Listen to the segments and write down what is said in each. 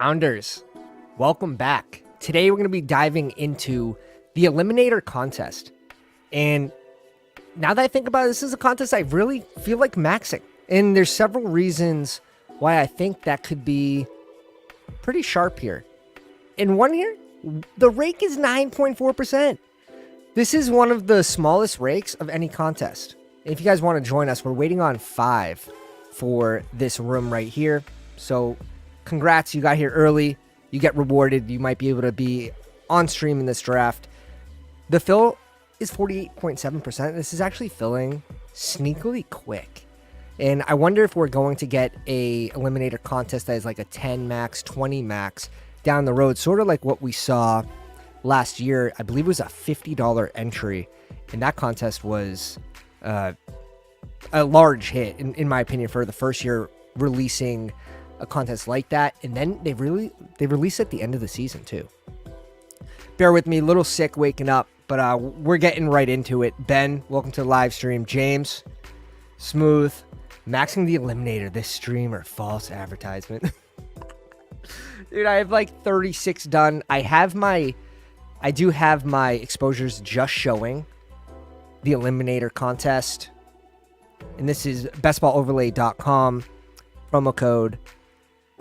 Pounders, welcome back. Today we're going to be diving into the Eliminator contest. And now that I think about it, this is a contest I really feel like maxing. And there's several reasons why I think that could be pretty sharp here. In one here, the rake is 9.4%. This is one of the smallest rakes of any contest. If you guys want to join us, we're waiting on 5 for this room right here. So congrats, you got here early. You get rewarded. You might be able to be on stream in this draft. The fill is 48.7%. This is actually filling sneakily quick. And I wonder if we're going to get a Eliminator contest that is like a 10 max, 20 max down the road. Sort of like what we saw last year. I believe it was a $50 entry. And that contest was a large hit, in my opinion, for the first year releasing a contest like that. And then they release at the end of the season too. Bear with me, a little sick waking up, but we're getting right into it. Ben, welcome to the live stream. James, Smooth, maxing the Eliminator, this stream or false advertisement. Dude, I have like 36 done. I do have my exposures just showing the Eliminator contest. And this is bestballoverlay.com. Promo code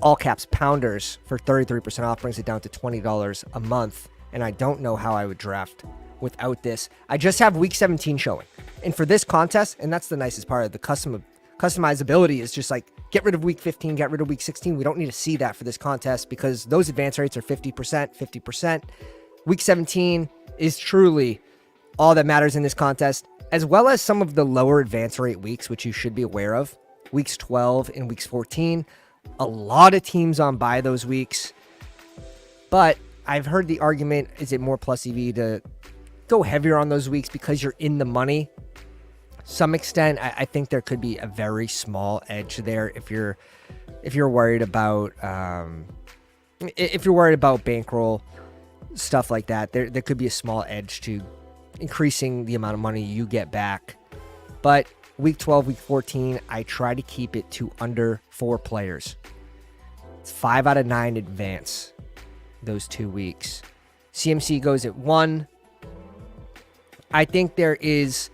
all caps pounders for 33% off, brings it down to $20 a month. And I don't know how I would draft without this. I just have week 17 showing. And for this contest, and that's the nicest part of the customizability, is just like get rid of week 15, get rid of week 16. We don't need to see that for this contest because those advance rates are 50%. Week 17 is truly all that matters in this contest, as well as some of the lower advance rate weeks, which you should be aware of. Weeks 12 and weeks 14. A lot of teams on bye those weeks. But I've heard the argument, is it more plus EV to go heavier on those weeks because you're in the money? Some extent, I think there could be a very small edge there if you're worried about bankroll, stuff like that. There could be a small edge to increasing the amount of money you get back. But week 12, week 14, I try to keep it to under 4 players. It's 5 out of 9 advance those 2 weeks. CMC goes at 1. I think there's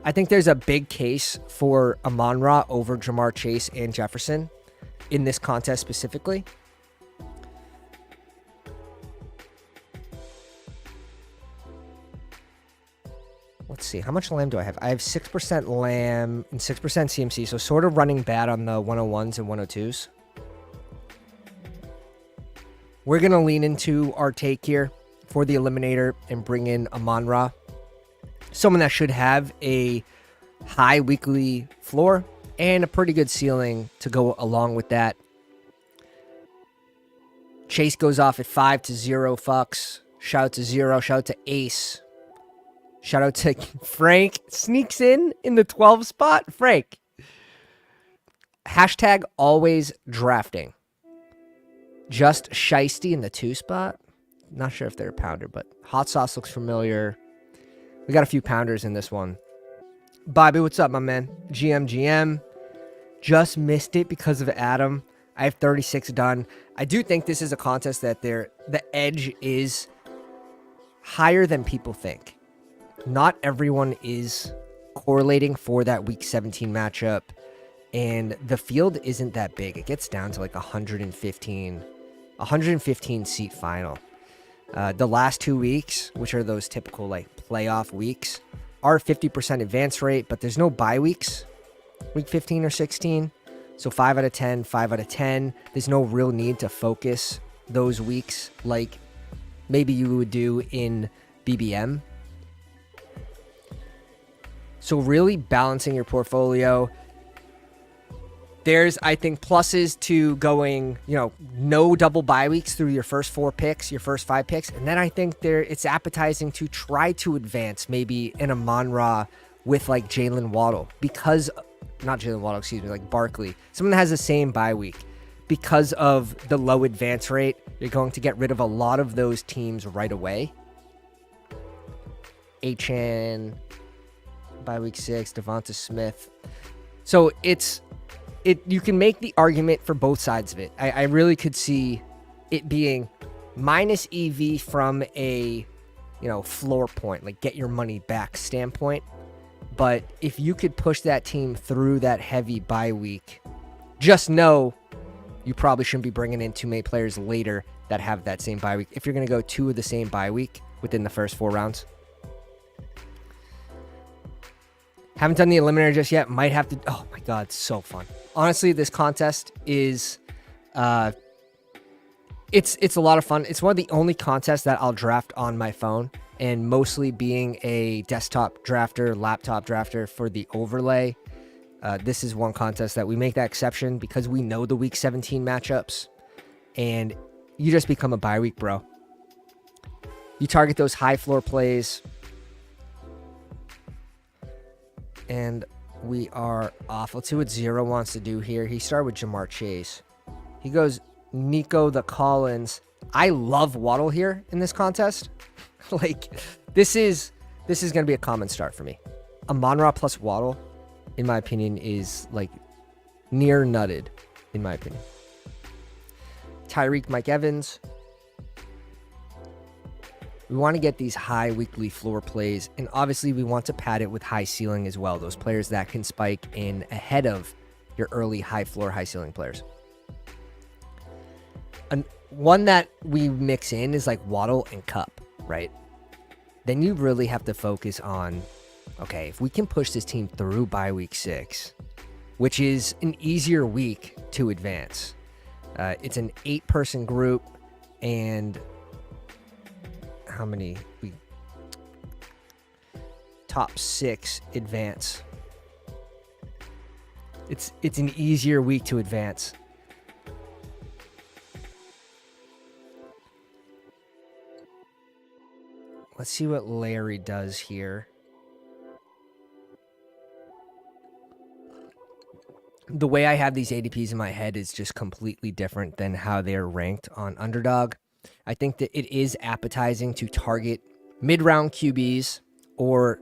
a big case for Amon-Ra over Jamar Chase and Jefferson in this contest specifically. Let's see, how much lamb do I have? I have 6% lamb and 6% CMC, so sort of running bad on the 101s and 102s. We're going to lean into our take here for the Eliminator and bring in Amon-Ra. Someone that should have a high weekly floor and a pretty good ceiling to go along with that. Chase goes off at 5-0 fucks. Shout out to Zero. Shout out to Ace. Shout out to Frank. Sneaks in the 12 spot. Frank. Hashtag always drafting. Just Shiesty in the 2 spot. Not sure if they're a pounder, but Hot Sauce looks familiar. We got a few pounders in this one. Bobby, what's up, my man? GM. Just missed it because of Adam. I have 36 done. I do think this is a contest that the edge is higher than people think. Not everyone is correlating for that week 17 matchup, and the field isn't that big. It gets down to like 115 seat final. The last 2 weeks, which are those typical like playoff weeks, are 50% advance rate, but there's no bye weeks, week 15 or 16. So 5 out of 10, 5 out of 10. There's no real need to focus those weeks like maybe you would do in BBM. So really balancing your portfolio. There's, I think, pluses to going, no double bye weeks through your first 4 picks, your first 5 picks. And then I think it's appetizing to try to advance maybe an Amon-Ra with like Jalen Waddle. Like Barkley. Someone that has the same bye week. Because of the low advance rate, you're going to get rid of a lot of those teams right away. Achan, bye week 6, Devonta Smith. So you can make the argument for both sides of it. I really could see it being minus EV from a, floor point, like get your money back standpoint. But if you could push that team through that heavy bye week, just know you probably shouldn't be bringing in too many players later that have that same bye week. If you're going to go 2 of the same bye week within the first 4 rounds. Haven't done the Eliminator just yet. Might have to. Oh my God, so fun. Honestly, this contest is, it's a lot of fun. It's one of the only contests that I'll draft on my phone. And mostly being a desktop drafter, laptop drafter for the overlay, this is one contest that we make that exception because we know the week 17 matchups, and you just become a bye week bro. You target those high floor plays, and we are off. Let's see what Zero wants to do here. He started with Jamar Chase. He goes Nico the Collins. I love Waddle here in this contest. Like, this is going to be a common start for me. Amon-Ra plus Waddle, in my opinion, is like near nutted, in my opinion. Tyreek, Mike Evans. We want to get these high weekly floor plays, and obviously we want to pad it with high ceiling as well. Those players that can spike in ahead of your early high floor, high ceiling players. One that we mix in is like Waddle and Cup, right? Then you really have to focus on, okay, if we can push this team through bye week 6, which is an easier week to advance. It's an 8-person group, and how many? Top 6 advance. It's an easier week to advance. Let's see what Larry does here. The way I have these ADPs in my head is just completely different than how they're ranked on Underdog. I think that it is appetizing to target mid-round QBs or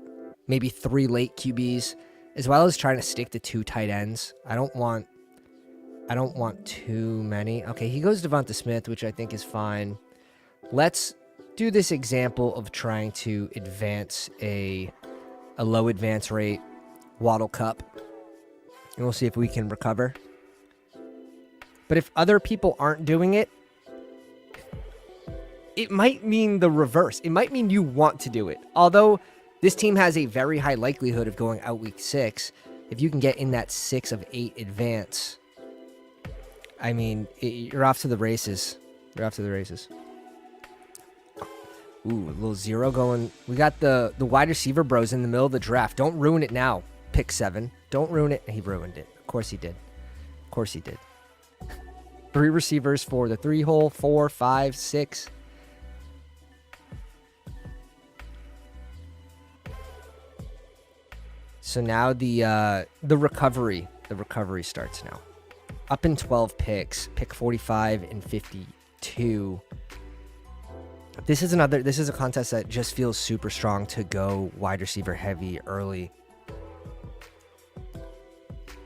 maybe 3 late QBs, as well as trying to stick to 2 tight ends. I don't want too many. Okay, he goes Devonta Smith, which I think is fine. Let's do this example of trying to advance a low advance rate Waddle Cup, and we'll see if we can recover. But if other people aren't doing it, it might mean the reverse. It might mean you want to do it. Although this team has a very high likelihood of going out week 6, if you can get in that 6 of 8 advance, I mean, you're off to the races. You're off to the races. Ooh, a little Zero going. We got the wide receiver bros in the middle of the draft. Don't ruin it now. Pick 7. Don't ruin it. He ruined it. Of course he did. Of course he did. 3 receivers for the 3 hole. 4, 5, 6. So now the recovery starts now. Up in 12 picks. Pick 45 and 52. This is a contest that just feels super strong to go wide receiver heavy early.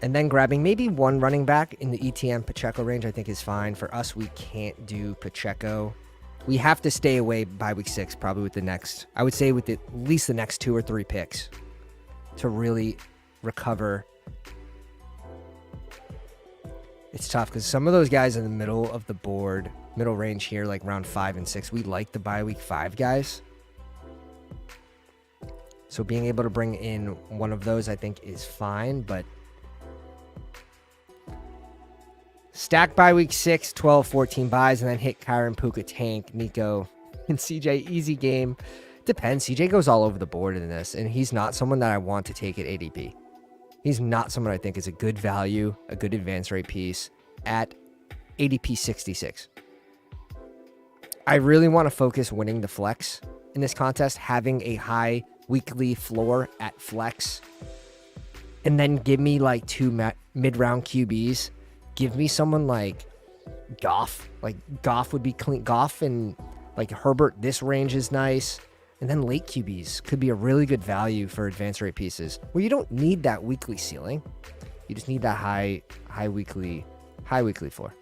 And then grabbing maybe 1 running back in the ETM Pacheco range, I think is fine. For us, we can't do Pacheco. We have to stay away by week 6, probably with the next, I would say with at least the next 2 or 3 picks to really recover. It's tough because some of those guys in the middle of the board, middle range here, like round 5 and 6, we like the bye week 5 guys. So being able to bring in one of those, I think, is fine, but stack bye week 6, 12, 14 buys, and then hit Kyron, Puka, Tank, Nico, and CJ. Easy game. Depends. CJ goes all over the board in this, and he's not someone that I want to take at ADP. He's not someone I think is a good value, a good advance rate piece at ADP 66. I really want to focus winning the flex in this contest, having a high weekly floor at flex, and then give me like 2 mid-round QBs. Give me someone like Goff. Like Goff would be clean. Goff and like Herbert, this range is nice. And then late QBs could be a really good value for advance rate pieces where you don't need that weekly ceiling. You just need that high weekly floor.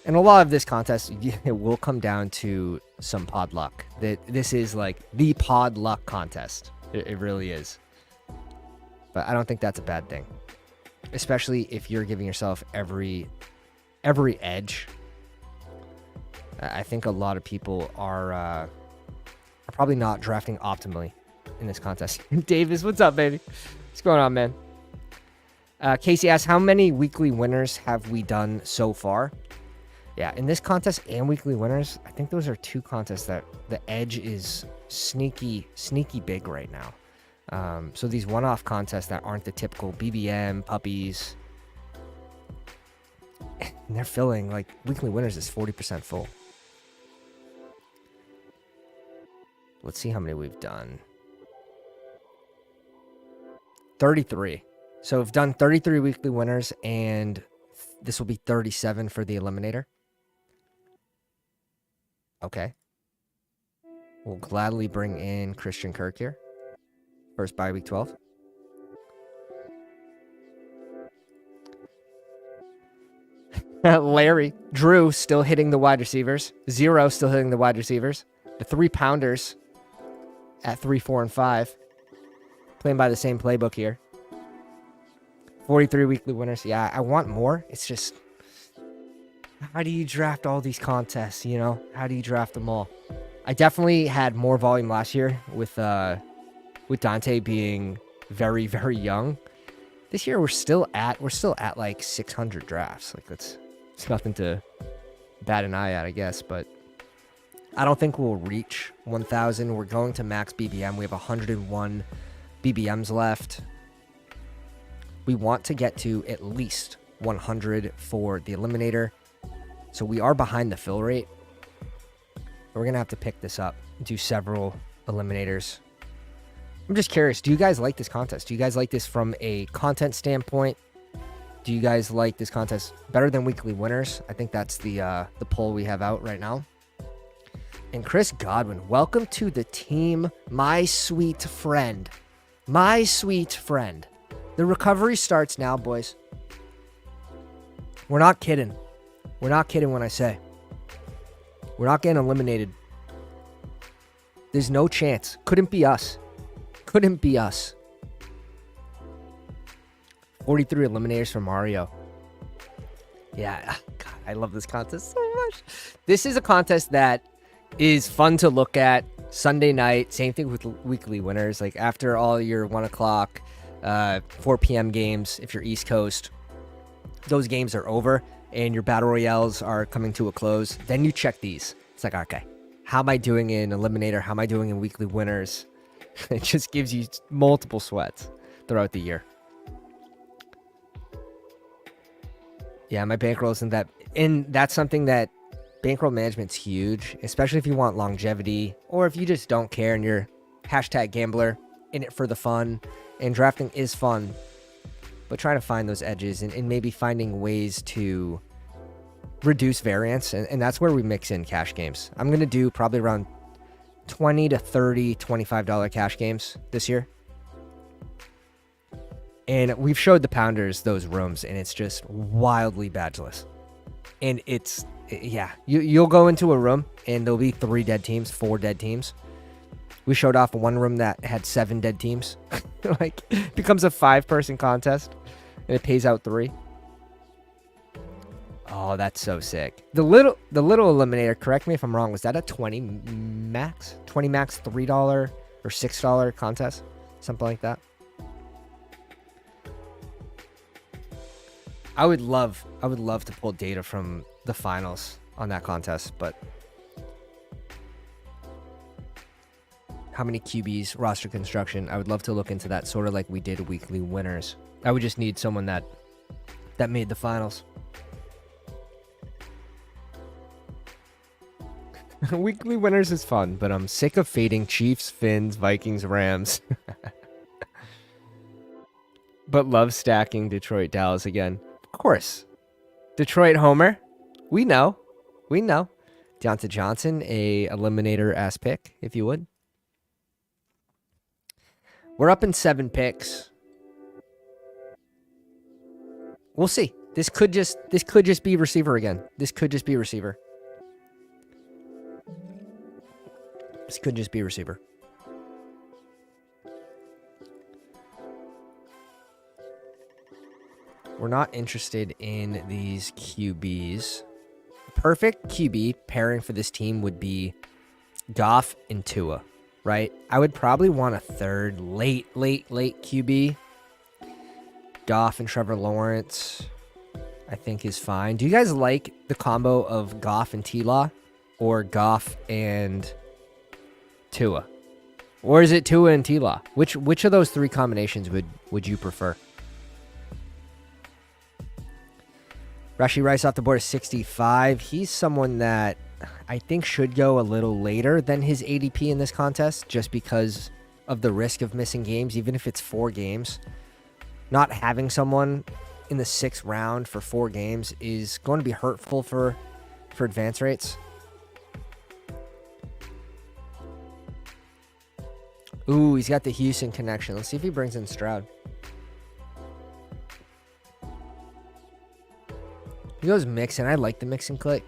And a lot of this contest, it will come down to some pod luck. This is like the pod luck contest. It really is. But I don't think that's a bad thing, especially if you're giving yourself every edge. I think a lot of people are probably not drafting optimally in this contest. Davis, what's up, baby? What's going on, man? Casey asks, how many weekly winners have we done so far? Yeah, in this contest and weekly winners, I think those are two contests that the edge is sneaky big right now. So these one-off contests that aren't the typical BBM, puppies, and they're filling, like, weekly winners is 40% full. Let's see how many we've done. 33. So we've done 33 weekly winners, and this will be 37 for the Eliminator. Okay. We'll gladly bring in Christian Kirk here. First bye week 12. Larry. Drew still hitting the wide receivers. Zero still hitting the wide receivers. The 3-pounders at 3, 4, and 5. Playing by the same playbook here. 43 weekly winners. Yeah, I want more. It's just, how do you draft all these contests, you know? How do you draft them all? I definitely had more volume last year with Dante being very, very young. This year we're still at like 600 drafts. Like it's nothing to bat an eye at, I guess, but I don't think we'll reach 1,000. We're going to max BBM. We have 101 BBMs left. We want to get to at least 100 for the Eliminator. So we are behind the fill rate. We're going to have to pick this up, do several Eliminators. I'm just curious, do you guys like this contest? Do you guys like this from a content standpoint? Do you guys like this contest better than weekly winners? I think that's the poll we have out right now. And Chris Godwin, welcome to the team, my sweet friend. My sweet friend. The recovery starts now, boys. We're not kidding. We're not kidding when I say we're not getting eliminated. There's no chance. Couldn't be us. Couldn't be us. 43 eliminators for Mario. Yeah, God, I love this contest so much. This is a contest that is fun to look at. Sunday night, same thing with weekly winners. Like after all your 1 o'clock, 4 p.m. games, if you're East Coast, those games are over and your battle royales are coming to a close. Then you check these. It's like, okay, how am I doing in Eliminator? How am I doing in weekly winners? It just gives you multiple sweats throughout the year. Yeah, my bankroll isn't that, and that's something that bankroll management's huge, especially if you want longevity or if you just don't care and you're hashtag gambler in it for the fun. And drafting is fun, but trying to find those edges and maybe finding ways to reduce variance. And that's where we mix in cash games. I'm going to do probably around 20 to 30, $25 cash games this year. And we've showed the pounders those rooms, and it's just wildly badgeless. And it's, yeah, you'll go into a room, and there'll be 3 dead teams, 4 dead teams. We showed off one room that had 7 dead teams. Like, it becomes a 5-person contest, and it pays out 3. Oh, that's so sick. The little Eliminator, correct me if I'm wrong, was that a 20 max? 20 max $3 or $6 contest? Something like that. I would love to pull data from the finals on that contest, but how many QBs, roster construction, I would love to look into that, sort of like we did weekly winners. I would just need someone that made the finals. Weekly winners is fun, but I'm sick of fading Chiefs, Finns, Vikings, Rams. But love stacking Detroit, Dallas again. Of course. Detroit homer. We know. Deontay Johnson, a Eliminator ass pick, if you would. We're up in 7 picks. We'll see. This could just be receiver again. This could just be receiver. This could just be receiver. We're not interested in these QBs. Perfect QB pairing for this team would be Goff and Tua, right? I would probably want a third late QB. Goff and Trevor Lawrence, I think, is fine. Do you guys like the combo of Goff and T-Law or Goff and Tua? Or is it Tua and T-Law? Which of those three combinations would you prefer? Rashee Rice off the board is 65. He's someone that I think should go a little later than his ADP in this contest just because of the risk of missing games, even if it's 4 games. Not having someone in the 6th round for 4 games is going to be hurtful for advance rates. Ooh, he's got the Houston connection. Let's see if he brings in Stroud. He goes Mixon. I like the Mixon click.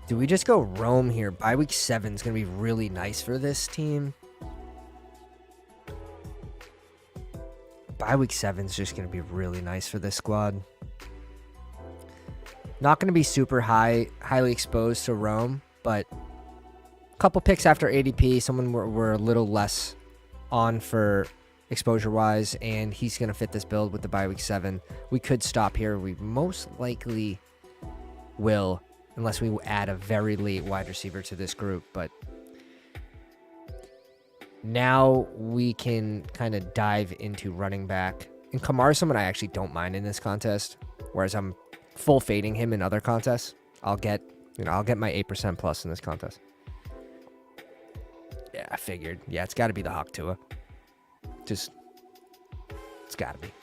Do we just go Rome here? Bye week 7 is going to be really nice for this team. Bye week 7 is just going to be really nice for this squad. Not going to be super highly exposed to Rome, but a couple picks after ADP, someone we're a little less on for exposure-wise, and he's going to fit this build with the bye week 7. We could stop here. We most likely will, unless we add a very late wide receiver to this group. But now we can kind of dive into running back. And Kamara's someone I actually don't mind in this contest, whereas I'm full fading him in other contests. I'll get my 8% plus in this contest. Yeah, I figured. Yeah, it's got to be the Hawk Tua. It's got to be.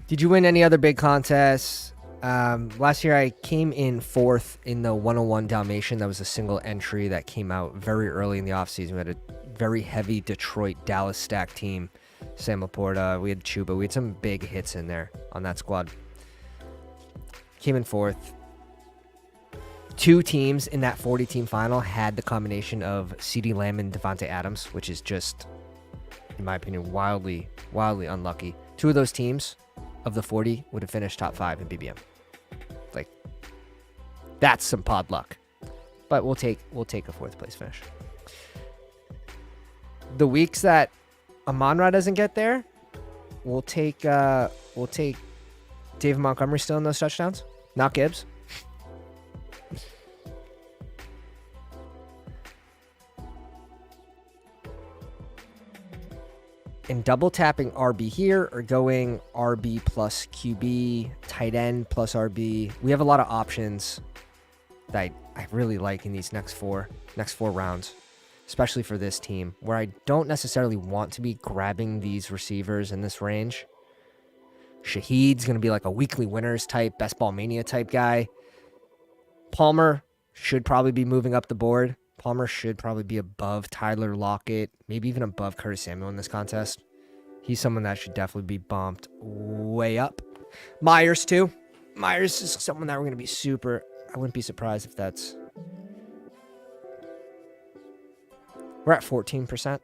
Did you win any other big contests? Last year I came in 4th in the 101 Dalmatian. That was a single entry that came out very early in the offseason. We had a very heavy Detroit Dallas stack team. Sam Laporta, we had Chuba. We had some big hits in there on that squad. Came in 4th. 2 teams in that 40-team final had the combination of CeeDee Lamb and Devontae Adams, which is just, in my opinion, wildly unlucky. 2 of those teams of the 40 would have finished top 5 in BBM. Like, that's some pod luck. But we'll take a 4th place finish. The weeks that Amon-Ra doesn't get there, we'll take David Montgomery still in those touchdowns, not Gibbs. And double tapping RB here or going RB plus QB, tight end plus RB. We have a lot of options that I really like in these next four rounds, especially for this team, where I don't necessarily want to be grabbing these receivers in this range. Shaheed's going to be like a weekly winners type, best ball mania type guy. Palmer should probably be moving up the board. Palmer should probably be above Tyler Lockett, maybe even above Curtis Samuel in this contest. He's someone that should definitely be bumped way up. Myers, too. Myers is someone that we're going to be super... I wouldn't be surprised if that's... We're at 14%.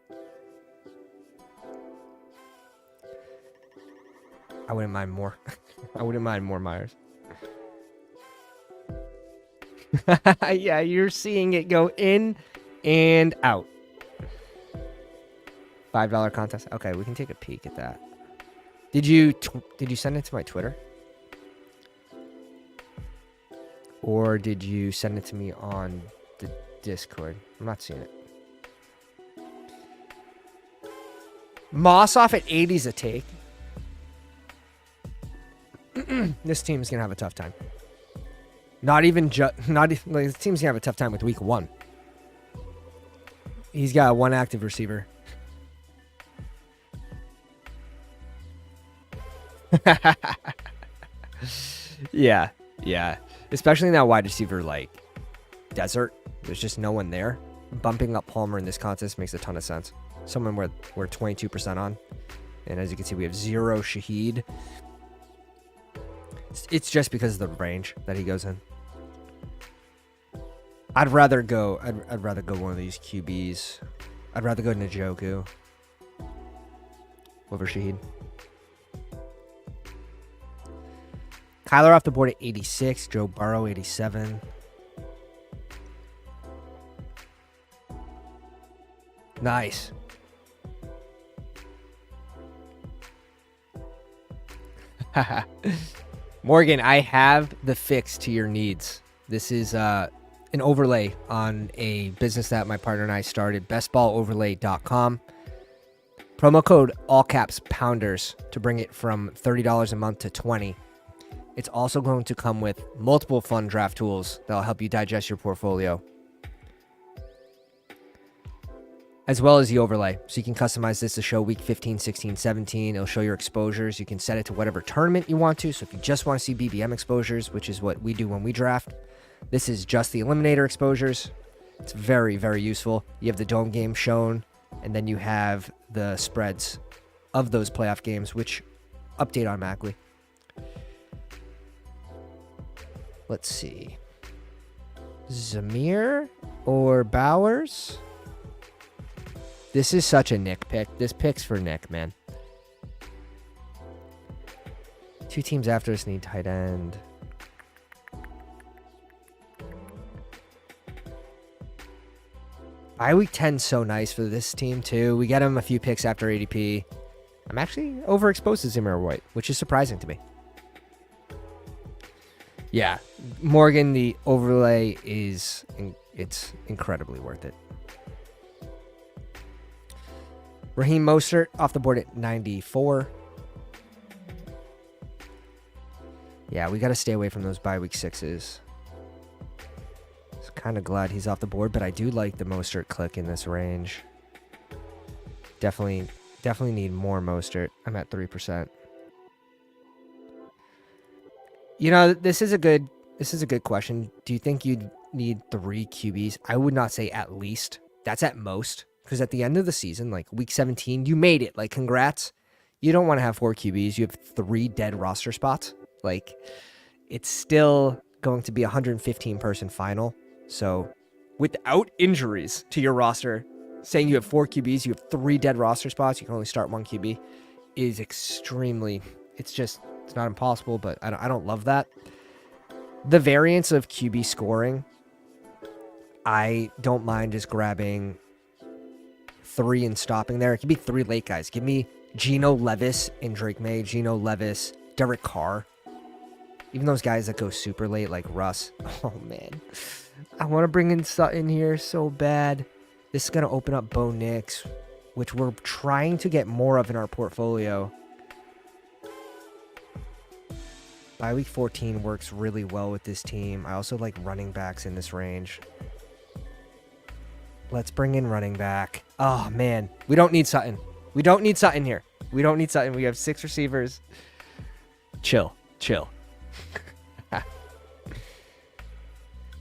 I wouldn't mind more. I wouldn't mind more Myers. Yeah, you're seeing it go in and out. $5 contest. Okay, we can take a peek at that. Did you send it to my Twitter? Or did you send it to me on the Discord? I'm not seeing it. Moss off at 80 is a take. This team's going to have a tough time. This team's gonna have a tough time with week 1. He's got 1 active receiver. Yeah. Especially in that wide receiver like desert. There's just no one there. Bumping up Palmer in this contest makes a ton of sense. Someone we're 22% on. And as you can see, we have 0 Shaheed. It's just because of the range that he goes in. I'd rather go one of these QBs. I'd rather go Njoku over Shaheed. Kyler off the board at 86. Joe Burrow, 87. Nice. Morgan, I have the fix to your needs. This is an overlay on a business that my partner and I started, bestballoverlay.com. Promo code all caps pounders to bring it from $30 a month to $20. It's also going to come with multiple fun draft tools that'll help you digest your portfolio, as well as the overlay. So you can customize this to show week 15, 16, 17. It'll show your exposures. You can set it to whatever tournament you want to. So if you just want to see BBM exposures, which is what we do when we draft, this is just the Eliminator exposures. It's very, very useful. You have the dome game shown, and then you have the spreads of those playoff games, which update automatically. Let's see. Zamir or Bowers? This is such a Nick pick. This pick's for Nick, man. 2 teams after us need tight end. Bye week 10 is so nice for this team, too. We get him a few picks after ADP. I'm actually overexposed to Zamir White, which is surprising to me. Yeah, Morgan, the overlay it's incredibly worth it. Raheem Mostert off the board at 94. Yeah, we got to stay away from those bye week 6s. Kind of glad he's off the board, but I do like the Mostert click in this range. Definitely need more Mostert. I'm at 3%. You know, this is a good question. Do you think you'd need 3 QBs? I would not say at least. That's at most. Because at the end of the season, like week 17, you made it. Like, congrats. You don't want to have 4 QBs. You have 3 dead roster spots. Like, it's still going to be a 115-person final. So, without injuries to your roster, saying you have 4 QBs, you have 3 dead roster spots, you can only start 1 QB, is extremely... It's not impossible, but I don't love that. The variance of QB scoring, I don't mind just grabbing 3 and stopping there. It could be 3 late guys. Give me Geno Levis and Drake May, Geno Levis, Derek Carr. Even those guys that go super late like Russ. Oh, man. I want to bring in Sutton here so bad. This is going to open up Bo Nix, which we're trying to get more of in our portfolio. Bye week 14 works really well with this team. I also like running backs in this range. Let's bring in running back. Oh, man. We don't need Sutton. We don't need Sutton here. We don't need Sutton. We have 6 receivers. Chill.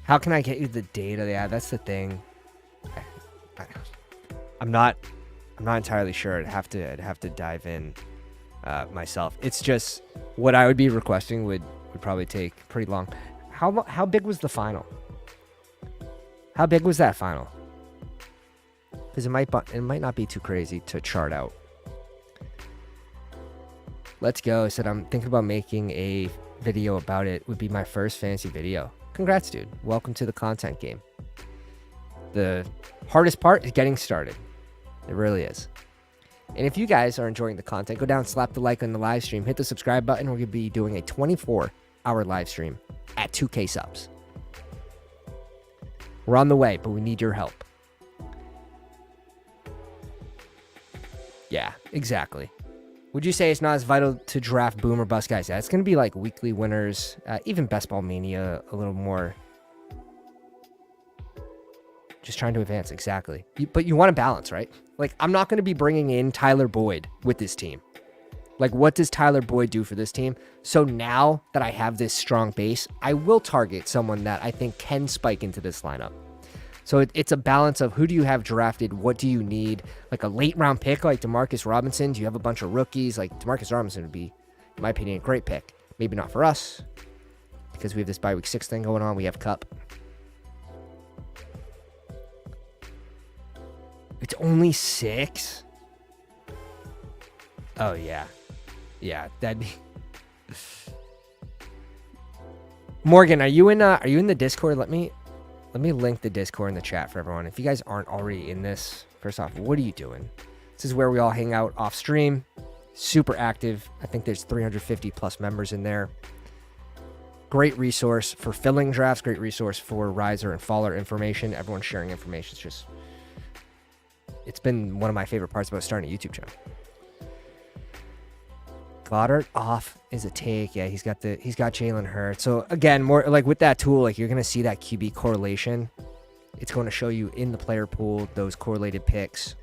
How can I get you the data? Yeah, that's the thing. I'm not entirely sure. I'd have to dive in myself. It's just what I would be requesting would probably take pretty long. How big was the final? How big was that final? Because it might not be too crazy to chart out. Let's go. I said I'm thinking about making a video about it. Would be my first fantasy video. Congrats, dude. Welcome to the content game. The hardest part is getting started. It really is. And if you guys are enjoying the content, go down, slap the like on the live stream, hit the subscribe button. We're going to be doing a 24-hour live stream at 2K subs. We're on the way, but we need your help. Yeah, exactly. Would you say it's not as vital to draft boom or bust guys? Yeah, it's going to be like weekly winners, even Bestball Mania, a little more. Just trying to advance, exactly. But you want to balance, right? Like, I'm not going to be bringing in Tyler Boyd with this team. Like, what does Tyler Boyd do for this team? So now that I have this strong base, I will target someone that I think can spike into this lineup. So it's a balance of who do you have drafted, what do you need, like a late round pick like Demarcus Robinson. Do you have a bunch of rookies? Like Demarcus Robinson would be, in my opinion, a great pick. Maybe not for us because we have this bye week 6 thing going on. We have Cup. It's only 6. Oh yeah, that'd be. Morgan, are you in the Discord? Let me link the Discord in the chat for everyone. If you guys aren't already in this, first off, what are you doing? This is where we all hang out off stream. Super active. I think there's 350 plus members in there. Great resource for filling drafts. Great resource for riser and faller information. Everyone's sharing information. It's been one of my favorite parts about starting a YouTube channel. Goddard off is a take. Yeah, he's got Jalen Hurts. So again, more like with that tool, like you're gonna see that QB correlation. It's going to show you in the player pool those correlated picks,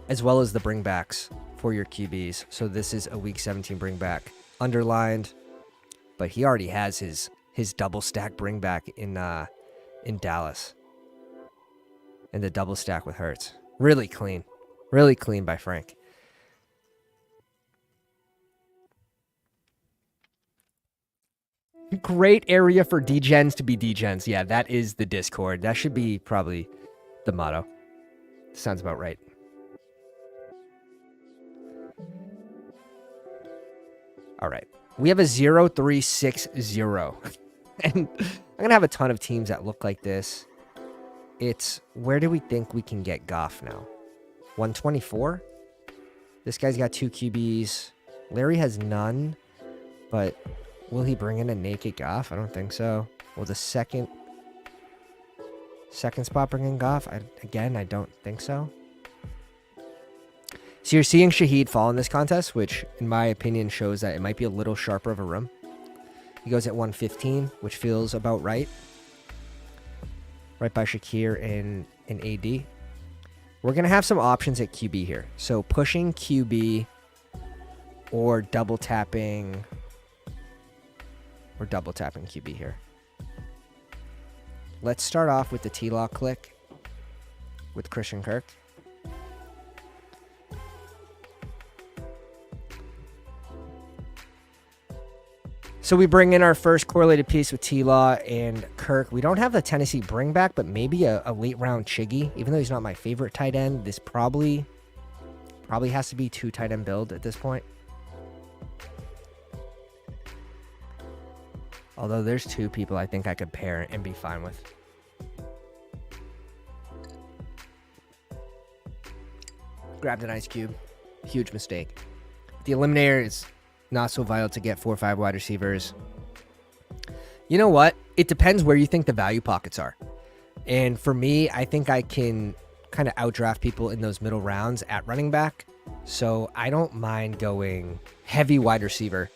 as well as the bringbacks for your QBs. So this is a week 17 bringback underlined, but he already has his double stack bringback in Dallas, and the double stack with Hurts. Really clean by Frank. Great area for degens to be degens. Yeah, that is the Discord. That should be probably the motto. Sounds about right. All right. We have a 0-3-6-0. And I'm going to have a ton of teams that look like this. It's where do we think we can get Goff now? 124? This guy's got 2 QBs. Larry has none, but will he bring in a naked Goff? I don't think so. Will the second spot bring in Goff? I don't think so. So you're seeing Shaheed fall in this contest, which in my opinion shows that it might be a little sharper of a room. He goes at 115, which feels about right. Right by Shakir and AD. We're going to have some options at QB here. So pushing QB or double tapping QB here. Let's start off with the T-Lock click with Christian Kirk. So we bring in our first correlated piece with T-Law and Kirk. We don't have the Tennessee bring back, but maybe a late round Chiggy. Even though he's not my favorite tight end, this probably has to be 2 tight end build at this point. Although there's 2 people I think I could pair and be fine with. Grabbed an ice cube. Huge mistake. The Eliminator is not so vital to get 4 or 5 wide receivers. You know what? It depends where you think the value pockets are. And for me, I think I can kind of outdraft people in those middle rounds at running back. So I don't mind going heavy wide receiver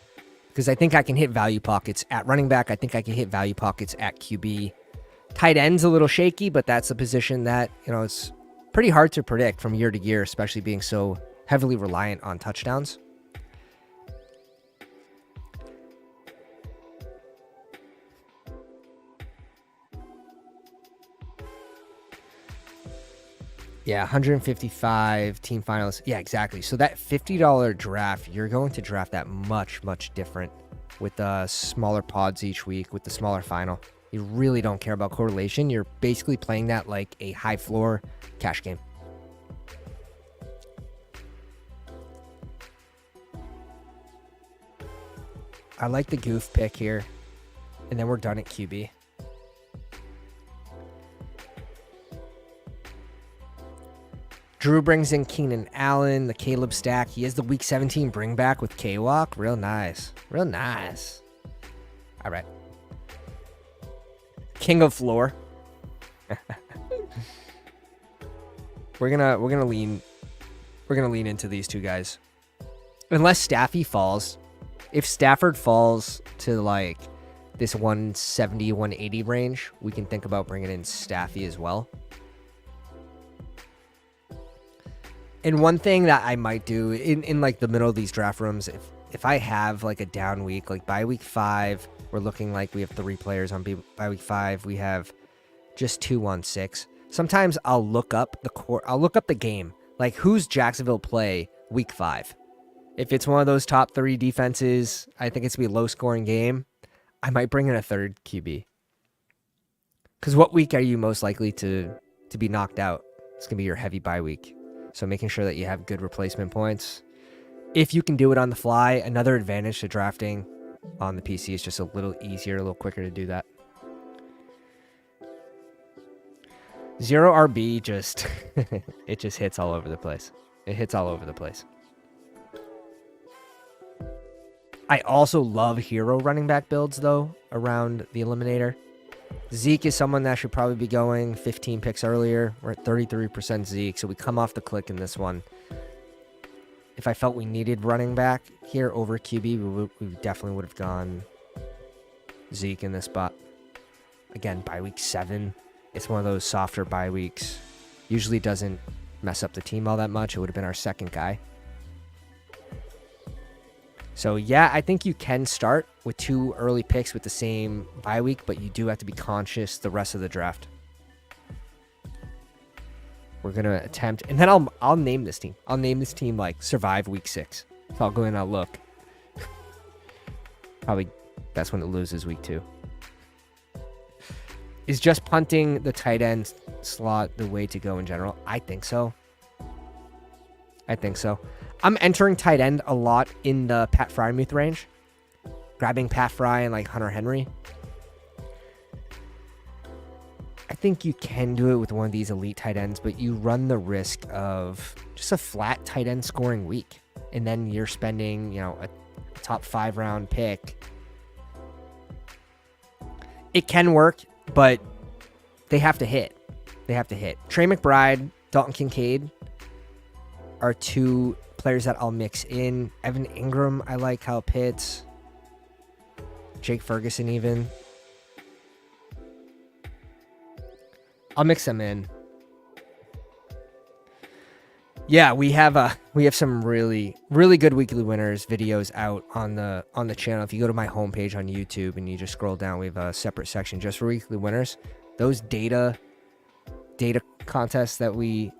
because I think I can hit value pockets at running back. I think I can hit value pockets at QB. Tight end's a little shaky, but that's a position that, it's pretty hard to predict from year to year, especially being so heavily reliant on touchdowns. Yeah, 155 team finalists. Yeah, exactly. So that $50 draft, you're going to draft that much, much different with the smaller pods each week, with the smaller final. You really don't care about correlation. You're basically playing that like a high floor cash game. I like the goof pick here. And then we're done at QB. Drew brings in Keenan Allen, the Caleb stack. He has the week 17 bring back with K-Walk. Real nice. Real nice. All right. King of floor. We're gonna lean into these 2 guys. Unless Staffy falls. If Stafford falls to like this 170, 180 range, we can think about bringing in Staffy as well. And one thing that I might do in like the middle of these draft rooms, if I have like a down week, like by week 5, we're looking like we have 3 players on by week 5. We have just 2 on 6. sometimes I'll look up the game. Like, who's Jacksonville play week 5? If it's one of those top 3 defenses, I think it's going to be a low-scoring game, I might bring in a third QB. Because what week are you most likely to be knocked out? It's going to be your heavy bye week. So making sure that you have good replacement points. If you can do it on the fly, another advantage to drafting on the PC is just a little easier, a little quicker to do that. 0 RB just, it just hits all over the place. It hits all over the place. I also love hero running back builds, though, around the Eliminator. Zeke is someone that should probably be going 15 picks earlier. We're at 33% Zeke, so we come off the click in this one. If I felt we needed running back here over QB, we definitely would have gone Zeke in this spot. Again, bye week 7. It's one of those softer bye weeks. Usually doesn't mess up the team all that much. It would have been our second guy. So, yeah, I think you can start with 2 early picks with the same bye week, but you do have to be conscious the rest of the draft. We're going to attempt, and then I'll name this team. I'll name this team, like, Survive Week 6. So I'll go in and I'll look. Probably that's when it loses week 2. Is just punting the tight end slot the way to go in general? I think so. I think so. I'm entering tight end a lot in the Pat Frymuth range. Grabbing Pat Fry and like Hunter Henry. I think you can do it with one of these elite tight ends, but you run the risk of just a flat tight end scoring week. And then you're spending, a top 5 round pick. It can work, but they have to hit. They have to hit. Trey McBride, Dalton Kincaid are 2 players that I'll mix in. Evan Ingram, I like Kyle Pitts. Jake Ferguson even. I'll mix them in. Yeah, we have some really, really good weekly winners videos out on the channel. If you go to my homepage on YouTube and you just scroll down, we have a separate section just for weekly winners. Those data contests that we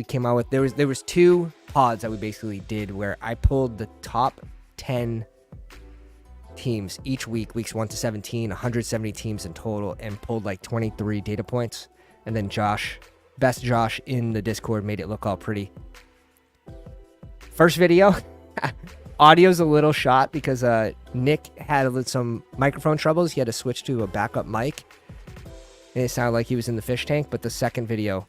came out with. There was 2 pods that we basically did where I pulled the top 10 teams each week, weeks 1 to 17, 170 teams in total, and pulled like 23 data points. And then Best Josh in the Discord made it look all pretty. First video, audio's a little shot because Nick had some microphone troubles. He had to switch to a backup mic. And it sounded like he was in the fish tank. But the second video,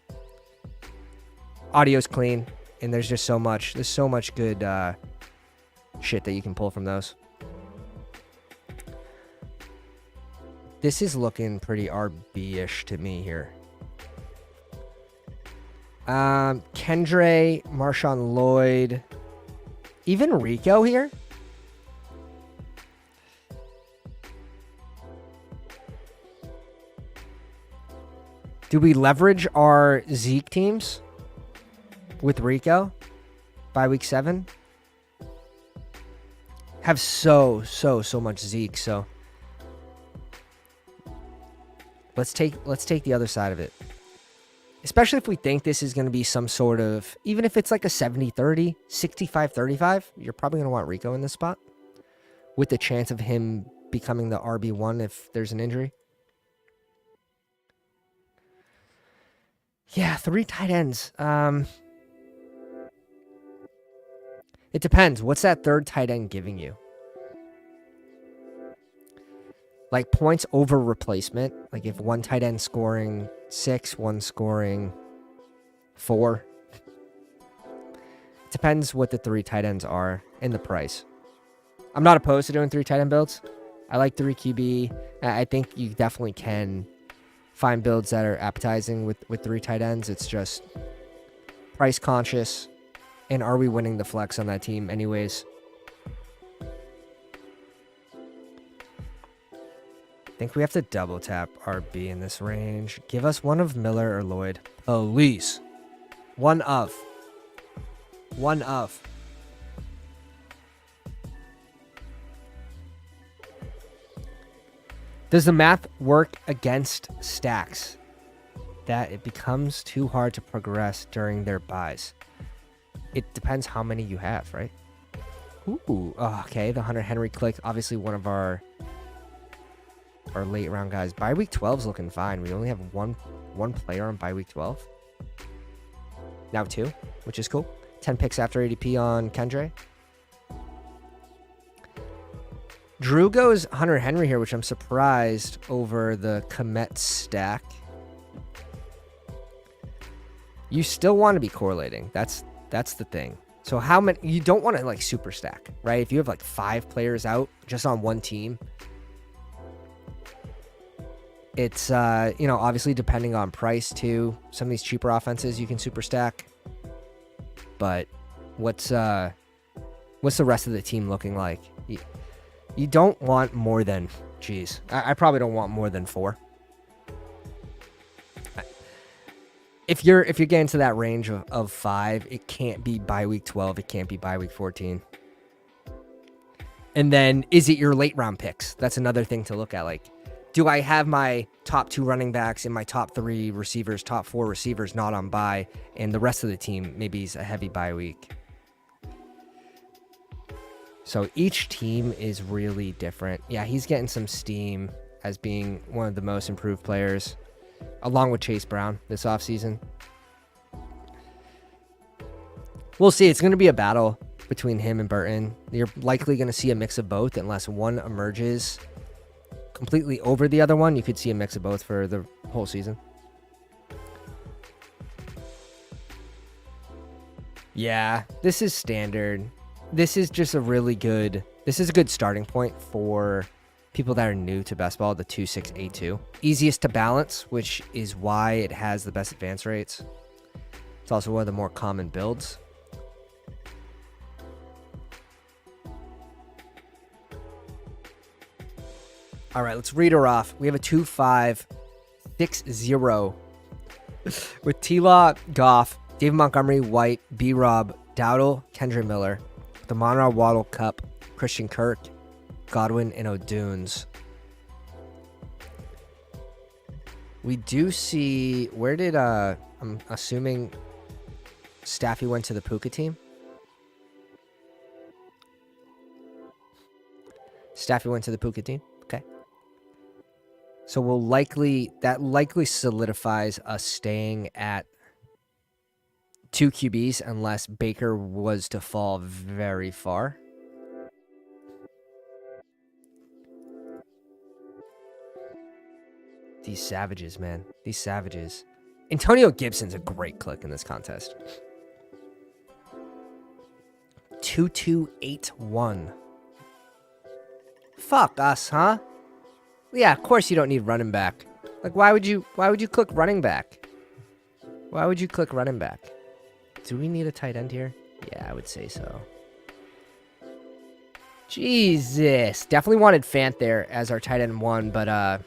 audio's clean. And there's so much good shit that you can pull from those. This is looking pretty RB-ish to me here. Kendre, Marshawn Lloyd, even Rico here. Do we leverage our Zeke teams with Rico by week 7? Have so much Zeke, so let's take the other side of it. Especially if we think this is going to be some sort of, even if it's like a 70-30, 65-35, you're probably going to want Rico in this spot with the chance of him becoming the RB1 if there's an injury. Yeah, 3 tight ends. It depends. What's that third tight end giving you? Like points over replacement. Like if one tight end scoring 6, one scoring 4. It depends what the 3 tight ends are and the price. I'm not opposed to doing 3 tight end builds. I like 3 QB. I think you definitely can find builds that are appetizing with 3 tight ends. It's just price conscious. And are we winning the flex on that team anyways? I think we have to double tap RB in this range. Give us one of Miller or Lloyd. Please. One of. Does the math work against stacks? that it becomes too hard to progress during their buys. It depends how many you have, right? Ooh, oh, okay. The Hunter Henry clicked. Obviously, one of our late round guys. Bye week 12 is looking fine. We only have one player on bye week 12. Now 2, which is cool. 10 picks after ADP on Kendre. Drew goes Hunter Henry here, which I'm surprised over the Komet stack. You still want to be correlating. That's the thing. So how many, you don't want to like super stack, right? If you have like 5 players out just on one team, it's, you know, obviously depending on price too. Some of these cheaper offenses you can super stack. But what's the rest of the team looking like? You don't want more than, geez, I probably don't want more than 4. If you're getting to that range of 5, it can't be bye week 12. It can't be bye week 14. And then is it your late round picks? That's another thing to look at. Like, do I have my top 2 running backs and my top 3 receivers, top 4 receivers not on bye, and the rest of the team maybe is a heavy bye week? So each team is really different. Yeah, he's getting some steam as being one of the most improved players, along with Chase Brown this offseason. We'll see. It's going to be a battle between him and Burton. You're likely going to see a mix of both unless one emerges completely over the other one. You could see a mix of both for the whole season. Yeah, this is standard. This is just a really good, this is a good starting point for people that are new to best ball, the 2-6-8-2. Easiest to balance, which is why it has the best advance rates. It's also one of the more common builds. All right, let's read her off. We have a 2-5-6-0 with T-Law, Goff, David Montgomery, White, B-Rob, Dowdle, Kendra Miller, the Monroe Waddle Cup, Christian Kirk, Godwin, and O'Dunes. We do see, where did, I'm assuming Staffy went to the Puka team? Staffy went to the Puka team? Okay. So we'll that likely solidifies us staying at 2 QBs unless Baker was to fall very far. These savages, man. These savages. Antonio Gibson's a great click in this contest. 2-2-8-1. Fuck us, huh? Yeah, of course you don't need running back. Like, why would you click running back? Why would you click running back? Do we need a tight end here? Yeah, I would say so. Jesus. Definitely wanted Fant there as our tight end 1, but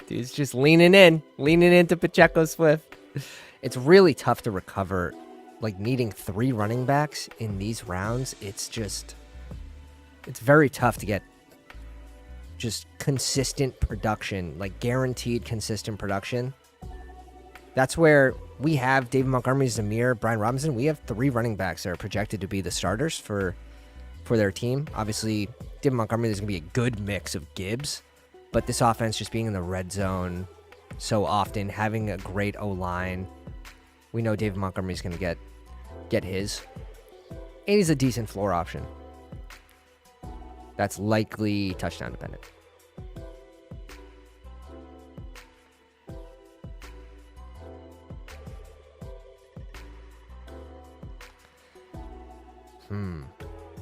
dude's just leaning into Pacheco Swift. It's really tough to recover. Like, needing 3 running backs in these rounds, it's very tough to get just consistent production, like guaranteed consistent production. That's where we have David Montgomery, Zamir, Brian Robinson. We have 3 running backs that are projected to be the starters for their team. Obviously, David Montgomery, there's going to be a good mix of Gibbs, but this offense just being in the red zone so often, having a great O-line, we know David Montgomery is going to get his. And he's a decent floor option. That's likely touchdown dependent.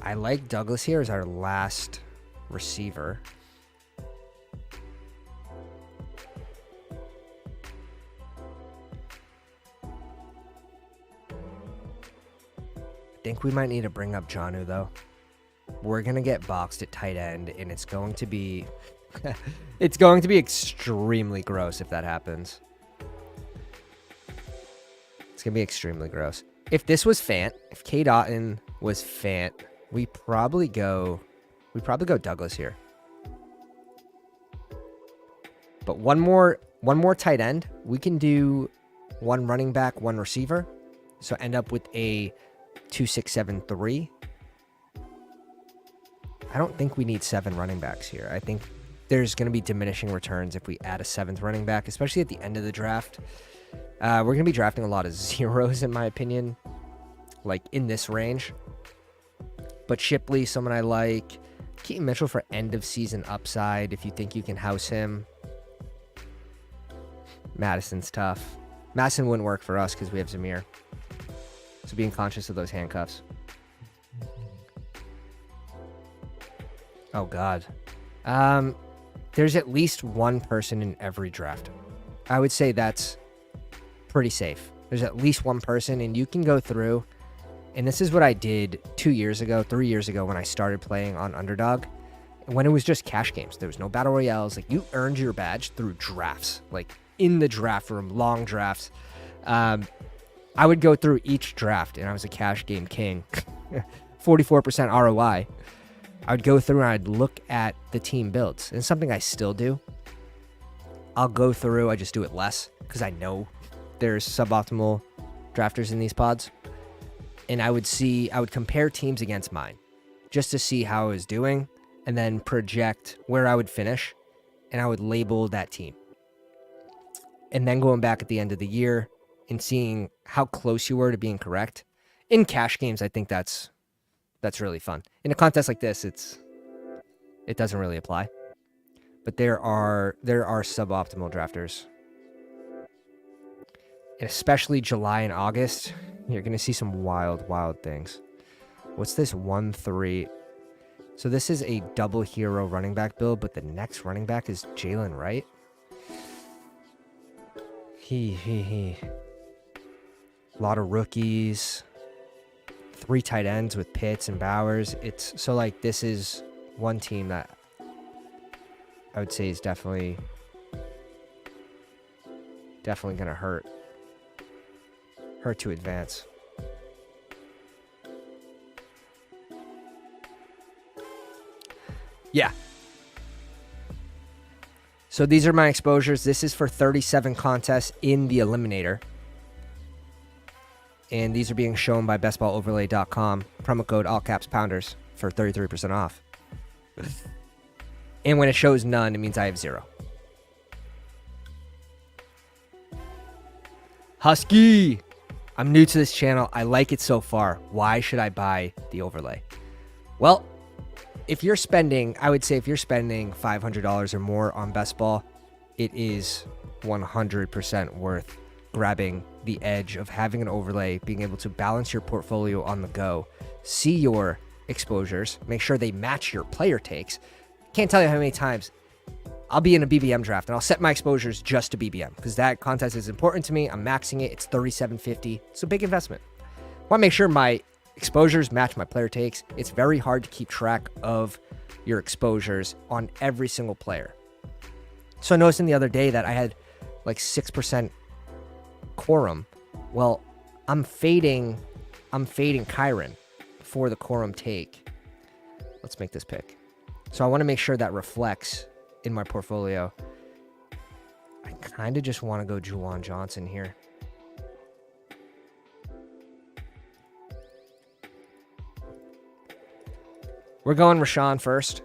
I like Douglas here as our last receiver. I think we might need to bring up Jonnu, though. We're going to get boxed at tight end, and it's going to be it's going to be extremely gross if that happens. It's going to be extremely gross. If this was Fant, if K. Dotton was Fant, we probably go Douglas here. But one more tight end. We can do 1 running back, 1 receiver. So end up with a 2-6-7-3. I don't think we need 7 running backs here. I think there's going to be diminishing returns if we add a 7th running back, especially at the end of the draft. We're going to be drafting a lot of zeros, in my opinion, like in this range. But Shipley, someone I like. Keaton Mitchell for end of season upside if you think you can house him. Madison's tough. Madison wouldn't work for us because we have Zamir. So being conscious of those handcuffs. Oh, God. There's at least one person in every draft. I would say that's pretty safe. There's at least one person, and you can go through. And this is what I did 2 years ago, 3 years ago when I started playing on Underdog. When it was just cash games. There was no battle royales. Like, you earned your badge through drafts. Like, in the draft room, long drafts. I would go through each draft, and I was a cash game king. 44% ROI. I would go through and I'd look at the team builds. And it's something I still do. I'll go through, I just do it less because I know there's suboptimal drafters in these pods. And I would compare teams against mine just to see how I was doing and then project where I would finish, and I would label that team. And then going back at the end of the year and seeing how close you were to being correct. In cash games, I think that's really fun. In a contest like this, it doesn't really apply. But there are suboptimal drafters. And especially July and August, you're going to see some wild, wild things. What's this 1-3? So this is a double hero running back build, but the next running back is Jalen Wright. A lot of rookies. 3 tight ends with Pitts and Bowers. It's so like this is one team that I would say is definitely gonna hurt to advance. Yeah. So these are my exposures. This is for 37 contests in the Eliminator. And these are being shown by bestballoverlay.com. Promo code all caps pounders for 33% off. And when it shows none, it means I have 0. Husky! I'm new to this channel. I like it so far. Why should I buy the overlay? Well, if you're spending, I would say if you're spending $500 or more on Bestball, it is 100% worth grabbing the edge of having an overlay, being able to balance your portfolio on the go, see your exposures, make sure they match your player takes. Can't tell you how many times I'll be in a BBM draft and I'll set my exposures just to BBM because that contest is important to me. I'm maxing it. It's $37.50. It's a big investment. I want to make sure my exposures match my player takes. It's very hard to keep track of your exposures on every single player. So I noticed the other day that I had like 6% quorum. Well, I'm fading Kyron for the quorum take. Let's make this pick. So I want to make sure that reflects in my portfolio. I kind of just want to go Juwan Johnson here. We're going Rashawn first.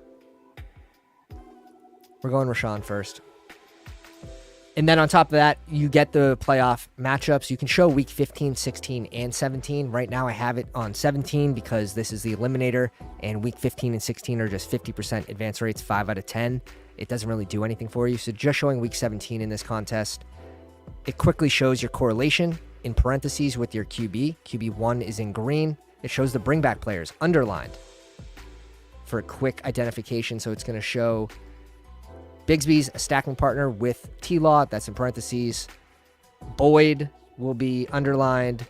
And then on top of that, you get the playoff matchups. You can show week 15, 16, and 17. Right now I have it on 17 because this is the Eliminator, and week 15 and 16 are just 50% advance rates, 5 out of 10. It doesn't really do anything for you. So just showing week 17 in this contest, it quickly shows your correlation in parentheses with your QB. QB1 is in green. It shows the bring back players underlined for a quick identification. So it's going to show Bigsby's a stacking partner with T-Law. That's in parentheses. Boyd will be underlined.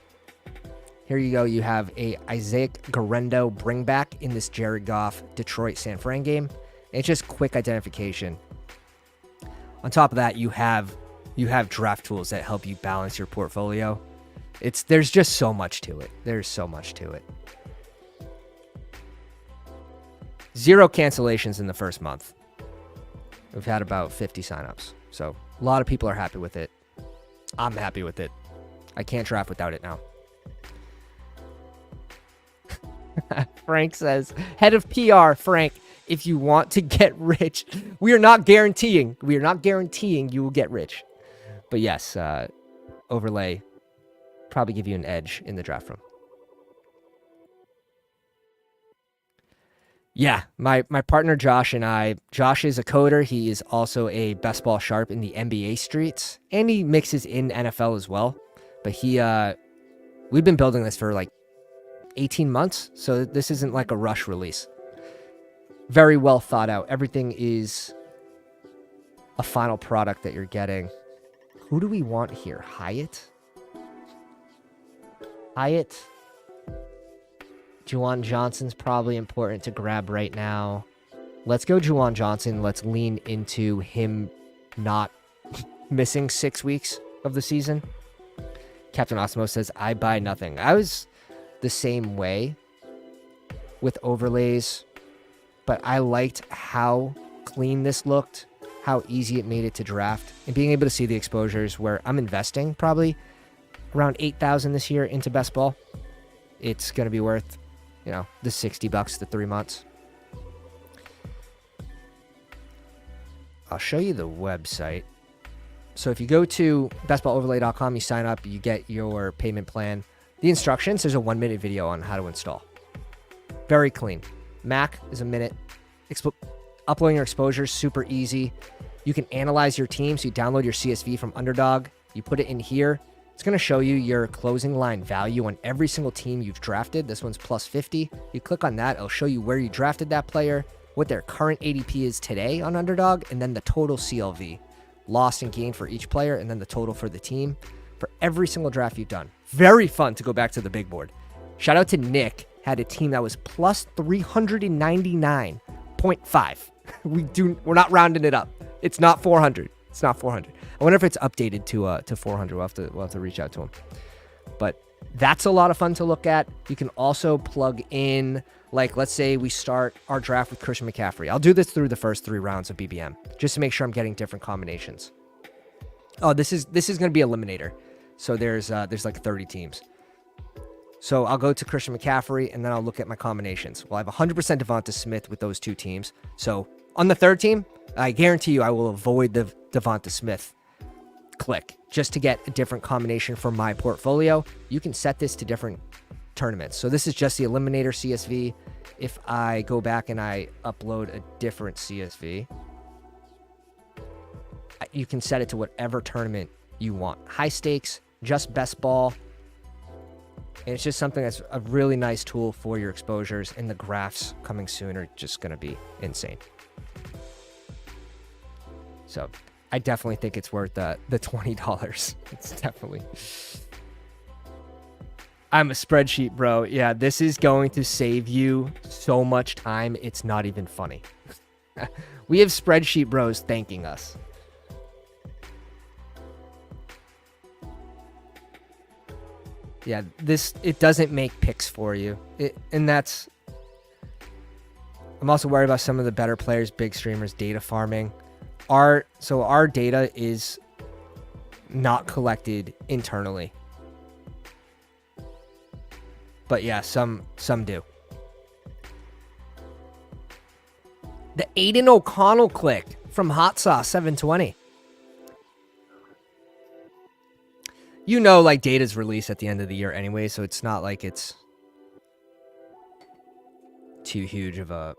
Here you go. You have a Isaac Garendo bring back in this Jared Goff Detroit San Fran game. It's just quick identification. On top of that, you have draft tools that help you balance your portfolio. There's just so much to it. There's so much to it. 0 cancellations in the first month. We've had about 50 signups. So a lot of people are happy with it. I'm happy with it. I can't draft without it now. Frank says, head of PR, Frank, if you want to get rich, we are not guaranteeing you will get rich. But yes, overlay probably give you an edge in the draft room. Yeah, my partner Josh and I, Josh is a coder. He is also a Bestball sharp in the NBA streets, and he mixes in NFL as well. But we've been building this for like 18 months, so this isn't like a rush release. Very well thought out. Everything is a final product that you're getting. Who do we want here? Hyatt? Juwan Johnson's probably important to grab right now. Let's go Juwan Johnson. Let's lean into him not missing 6 weeks of the season. Captain Osmo says, I buy nothing. I was the same way with overlays, but I liked how clean this looked, how easy it made it to draft, and being able to see the exposures where I'm investing probably around 8,000 this year into Bestball. It's going to be worth, you know, the $60 to 3 months. I'll show you the website. So if you go to bestballoverlay.com, you sign up, you get your payment plan. The instructions, there's a 1-minute video on how to install. Very clean. Mac is a minute. Uploading your exposures, super easy. You can analyze your team. So you download your CSV from Underdog. You put it in here. It's going to show you your closing line value on every single team you've drafted. This one's plus 50. You click on that. It'll show you where you drafted that player, what their current ADP is today on Underdog, and then the total CLV, lost and gained for each player, and then the total for the team for every single draft you've done. Very fun to go back to the big board. Shout out to Nick. Had a team that was plus 399.5. We're not rounding it up. It's not 400. It's not 400. I wonder if it's updated to 400. We'll have to reach out to him. But that's a lot of fun to look at. You can also plug in, like, let's say we start our draft with Christian McCaffrey. I'll do this through the first 3 rounds of BBM just to make sure I'm getting different combinations. Oh, this is going to be Eliminator. So there's like 30 teams. So I'll go to Christian McCaffrey, and then I'll look at my combinations. Well, I have 100% Devonta Smith with those 2 teams. So on the 3rd team, I guarantee you I will avoid the Devonta Smith click just to get a different combination for my portfolio. You can set this to different tournaments. So this is just the Eliminator CSV. If I go back and I upload a different CSV, you can set it to whatever tournament you want. High stakes, just best ball. And it's just something that's a really nice tool for your exposures, and the graphs coming soon are just going to be insane. So I definitely think it's worth the $20. It's definitely. I'm a spreadsheet bro. Yeah, this is going to save you so much time. It's not even funny. We have spreadsheet bros thanking us. Yeah, it doesn't make picks for you. I'm also worried about some of the better players, big streamers, data farming. Our data is not collected internally. But yeah, some do. The Aiden O'Connell click from Hot Sauce 720. You know, like, data's released at the end of the year anyway, so it's not like it's too huge of a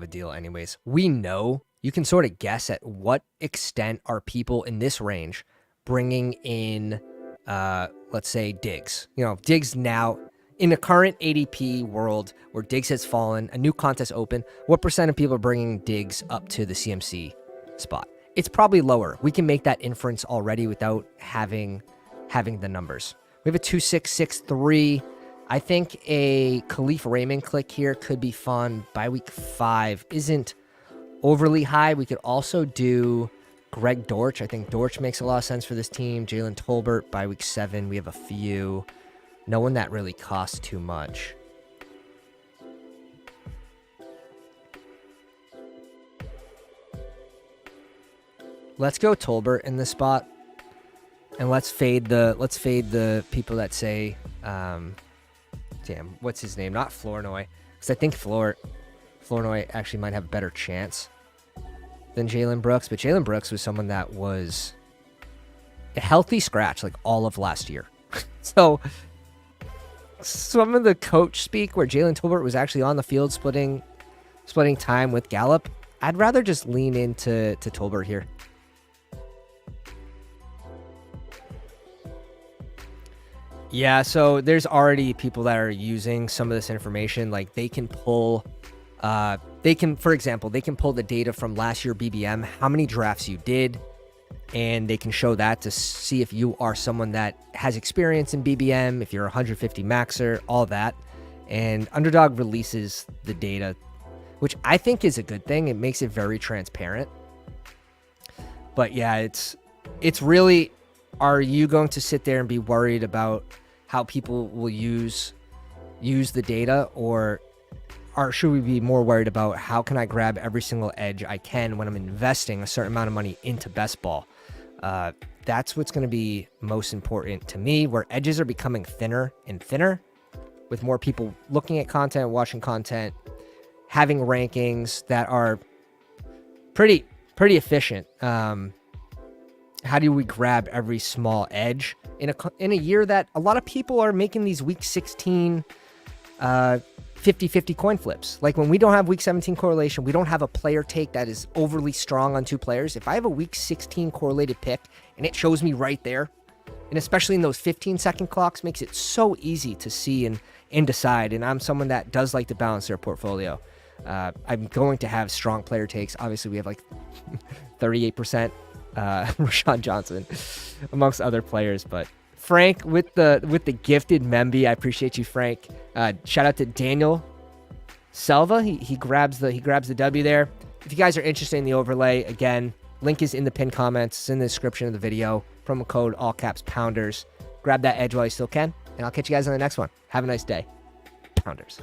deal anyways. We know, you can sort of guess at what extent are people in this range bringing in, let's say, Diggs. You know, Diggs now, in the current ADP world where Diggs has fallen, a new contest open, what percent of people are bringing Diggs up to the CMC spot? It's probably lower. We can make that inference already without having the numbers. We have a 2663. I think a Khalif Raymond click here could be fun. By week 5 isn't overly high. We could also do Greg Dortch. I think Dortch makes a lot of sense for this team. Jalen Tolbert by week 7. We have a few. No one that really costs too much. let's go Tolbert in this spot, and let's fade the people that say, damn, what's his name? Not Flournoy, because I think Flournoy actually might have a better chance than Jalen Brooks, but Jalen Brooks was someone that was a healthy scratch like all of last year. So some of the coach speak where Jalen Tolbert was actually on the field splitting time with Gallup, I'd rather just lean into Tolbert here. Yeah, so there's already people that are using some of this information. Like they can pull, for example, they can pull the data from last year BBM, how many drafts you did, and they can show that to see if you are someone that has experience in BBM, if you're a 150 maxer, all that. And Underdog releases the data, which I think is a good thing. It makes it very transparent. But yeah, it's really, are you going to sit there and be worried about how people will use the data, or should we be more worried about how can I grab every single edge I can when I'm investing a certain amount of money into Bestball? That's what's going to be most important to me, where edges are becoming thinner and thinner with more people looking at content, watching content, having rankings that are pretty efficient. How do we grab every small edge in a year that a lot of people are making these week 16 50-50 coin flips? Like when we don't have week 17 correlation, we don't have a player take that is overly strong on two players. If I have a week 16 correlated pick and it shows me right there, and especially in those 15-second clocks, makes it so easy to see and decide. And I'm someone that does like to balance their portfolio. I'm going to have strong player takes. Obviously, we have like 38% Rashawn Johnson amongst other players. But Frank with the gifted Memby, I appreciate you, Frank. Shout out to Daniel Selva. He grabs the W there. If you guys are interested in the overlay, again, link is in the pinned comments. It's in the description of the video. Promo code all caps Pounders. Grab that edge while you still can, and I'll catch you guys on the next one. Have a nice day, Pounders.